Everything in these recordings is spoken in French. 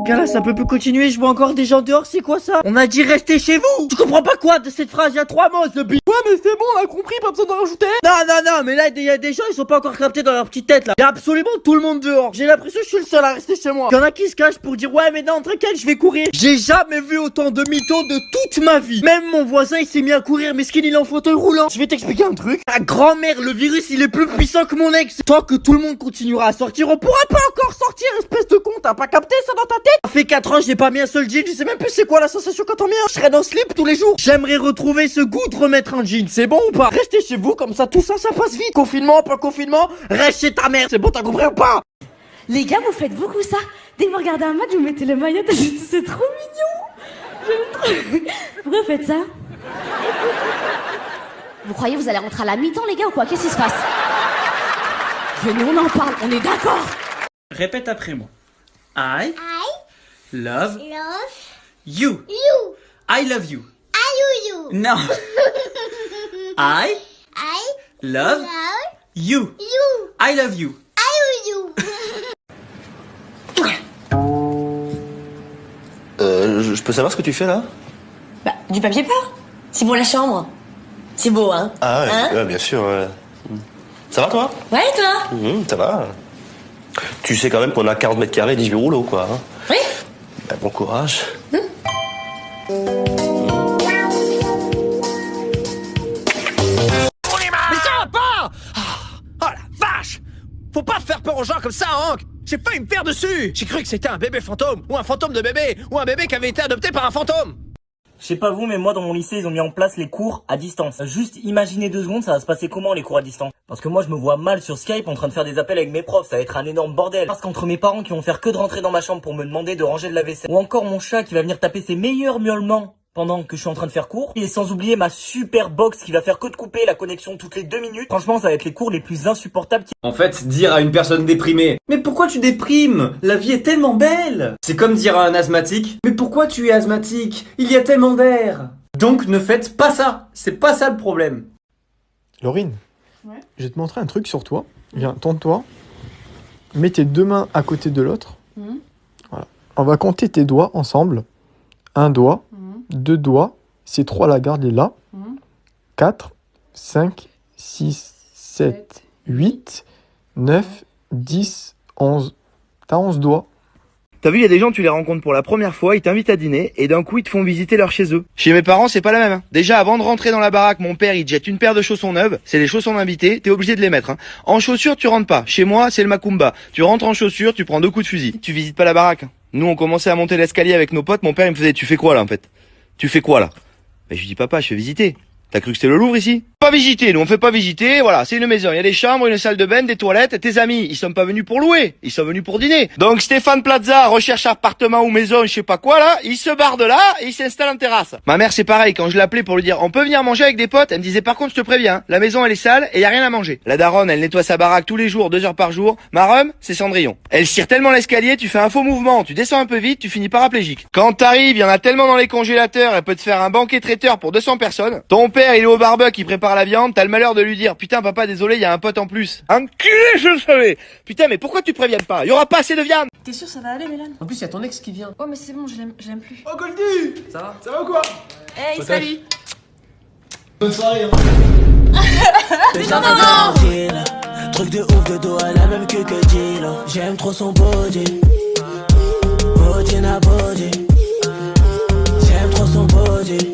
Gars là, ça peut plus continuer, je vois encore des gens dehors, c'est quoi ça? On a dit rester chez vous. Tu comprends pas quoi de cette phrase? Il y a 3 mots, ce bip. Ouais, mais c'est bon, on a compris, pas besoin d'en rajouter. Non, mais là, il y a des gens, ils sont pas encore captés dans leur petite tête là. Il y a absolument tout le monde dehors. J'ai l'impression que je suis le seul à rester chez moi. Il y en a qui se cachent pour dire ouais, mais non, tranquille, je vais courir. J'ai jamais vu autant de mythos de toute ma vie. Même mon voisin, il s'est mis à courir, mesquine, il est en fauteuil roulant. Je vais t'expliquer un truc. Ta grand-mère, le virus, il est plus puissant que mon ex. Tant que tout le monde continuera à sortir, on pourra pas encore sortir, espèce de con. T'as pas capté ça dans ta tête? Ça fait 4 ans, j'ai pas mis un seul jean, je sais même plus c'est quoi la sensation quand on met un. Je serais dans le slip tous les jours. J'aimerais retrouver ce goût de remettre un jean, c'est bon ou pas? Restez chez vous, comme ça, tout ça, ça passe vite. Confinement, pas confinement, reste chez ta mère, c'est bon, t'as compris ou pas? Les gars, vous faites beaucoup ça. Dès que vous regardez un match, vous mettez le maillot, c'est trop mignon. J'aime trop. Pourquoi vous faites ça? Vous croyez que vous allez rentrer à la mi-temps, les gars, ou quoi? Qu'est-ce qui se passe? Venez, on en parle, on est d'accord. Répète après moi. I love you. You. I love you. You. Non. I I love love you. you. I love you. You. Je peux savoir ce que tu fais là? Bah, du papier peint. C'est pour la chambre. C'est beau, hein? Ah ouais, Hein? ouais, bien sûr. Ça va toi? Ouais, toi? Ça va. Tu sais quand même qu'on a 40 mètres carrés et 18 rouleaux, quoi. Hein? Oui? Bah, bon courage. Mais ça va pas! Oh la vache! Faut pas faire peur aux gens comme ça, Hank! J'ai failli me faire dessus! J'ai cru que c'était un bébé fantôme, ou un fantôme de bébé, ou un bébé qui avait été adopté par un fantôme! Je sais pas vous, mais moi dans mon lycée, ils ont mis en place les cours à distance. Juste imaginez 2 secondes, ça va se passer comment les cours à distance? Parce que moi je me vois mal sur Skype en train de faire des appels avec mes profs, ça va être un énorme bordel. Parce qu'entre mes parents qui vont faire que de rentrer dans ma chambre pour me demander de ranger de la vaisselle, ou encore mon chat qui va venir taper ses meilleurs miaulements pendant que je suis en train de faire cours, et sans oublier ma super box qui va faire que de couper la connexion toutes les 2 minutes, franchement ça va être les cours les plus insupportables En fait, dire à une personne déprimée « Mais pourquoi tu déprimes? La vie est tellement belle !» C'est comme dire à un asthmatique « Mais pourquoi tu es asthmatique? Il y a tellement d'air !» Donc ne faites pas ça, c'est pas ça le problème. Laurine, je vais te montrer un truc sur toi. Viens, tourne-toi. Mets tes 2 mains à côté de l'autre. Voilà. On va compter tes doigts ensemble. 1 doigt, 2 doigts, c'est 3 la garde est là. 4, 5, 6, 7, 8, 9, 10, 11. T'as 11 doigts. T'as vu, il y a des gens, tu les rencontres pour la première fois, ils t'invitent à dîner, et d'un coup, ils te font visiter leur chez eux. Chez mes parents, c'est pas la même. Hein. Déjà, avant de rentrer dans la baraque, mon père, il te jette une paire de chaussons neuves, c'est les chaussons d'invité, t'es obligé de les mettre. Hein. En chaussures, tu rentres pas. Chez moi, c'est le macumba. Tu rentres en chaussures, tu prends 2 coups de fusil. Tu visites pas la baraque. Hein. Nous, on commençait à monter l'escalier avec nos potes, mon père, il me faisait, tu fais quoi là, en fait? Tu fais quoi là? Ben, je lui dis, papa, je fais visiter. T'as cru que c'était le Louvre ici? Pas visiter, nous on fait pas visiter, voilà, c'est une maison, il y a des chambres, une salle de bain, des toilettes, tes amis, ils sont pas venus pour louer, ils sont venus pour dîner. Donc Stéphane Plaza recherche appartement ou maison, je sais pas quoi là, il se barre de là et il s'installe en terrasse. Ma mère c'est pareil, quand je l'appelais pour lui dire on peut venir manger avec des potes, elle me disait par contre je te préviens, la maison elle est sale et y a rien à manger. La daronne elle nettoie sa baraque tous les jours, 2 heures par jour, ma rhum c'est Cendrillon. Elle tire tellement l'escalier, tu fais un faux mouvement, tu descends un peu vite, tu finis paraplégique. Quand t'arrives, il y en a tellement dans les congélateurs, elle peut te faire un banquet traiteur pour 200 personnes. Ton père il est au barbecue, il prépare la viande, t'as le malheur de lui dire putain papa désolé il y a un pote en plus. Enculé je le savais. Putain mais pourquoi tu préviens pas? Y aura pas assez de viande. T'es sûr ça va aller, Mélan? En plus, il y a ton ex qui vient. Oh, mais c'est bon, je l'aime plus. Oh, Goldie! Ça va ou quoi? Hey, salut! Bonne soirée, hein. Truc de ouf de dos à la même queue que Gilo. J'aime trop son body. Body na body. J'aime trop son body.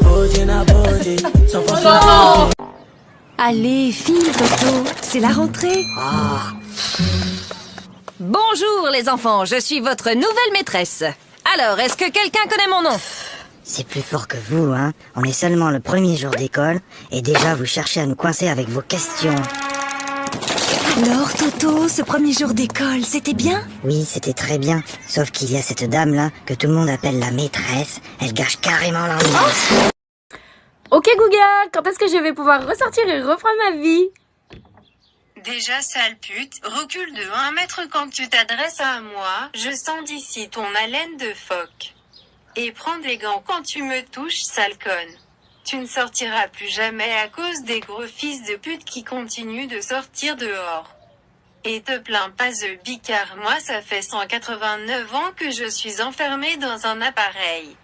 Body na body. Sans force body. Allez, file, Toto, c'est la rentrée. Bonjour les enfants, je suis votre nouvelle maîtresse. Alors, est-ce que quelqu'un connaît mon nom? C'est plus fort que vous, hein. On est seulement le premier jour d'école, et déjà vous cherchez à nous coincer avec vos questions. Alors, Toto, ce premier jour d'école, c'était bien? Oui, c'était très bien. Sauf qu'il y a cette dame-là, que tout le monde appelle la maîtresse. Elle gâche carrément l'ambiance. Ok Google, quand est-ce que je vais pouvoir ressortir et reprendre ma vie? Déjà sale pute, recule de 1 mètre quand tu t'adresses à moi, je sens d'ici ton haleine de phoque. Et prends des gants quand tu me touches, sale conne. Tu ne sortiras plus jamais à cause des gros fils de pute qui continuent de sortir dehors. Et te plains pas Zeubi car moi ça fait 189 ans que je suis enfermée dans un appareil.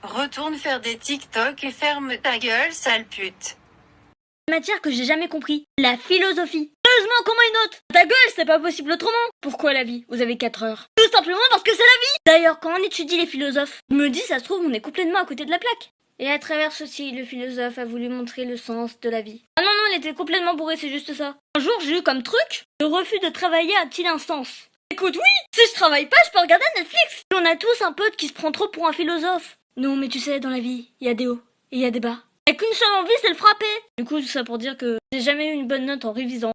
Retourne faire des TikTok et ferme ta gueule sale pute. Matière que j'ai jamais compris, la philosophie. Heureusement comment une autre. Ta gueule, c'est pas possible autrement. Pourquoi la vie? Vous avez 4 heures. Tout simplement parce que c'est la vie. D'ailleurs, quand on étudie les philosophes, je me dis ça se trouve on est complètement à côté de la plaque. Et à travers ceci, le philosophe a voulu montrer le sens de la vie. Ah non, il était complètement bourré, c'est juste ça. Un jour, j'ai eu comme truc, le refus de travailler a-t-il un sens? Écoute, oui, si je travaille pas, je peux regarder Netflix. On a tous un pote qui se prend trop pour un philosophe. Non, mais tu sais, dans la vie, il y a des hauts et il y a des bas. Et qu'une seule envie, c'est le frapper. Du coup, tout ça pour dire que j'ai jamais eu une bonne note en révisant.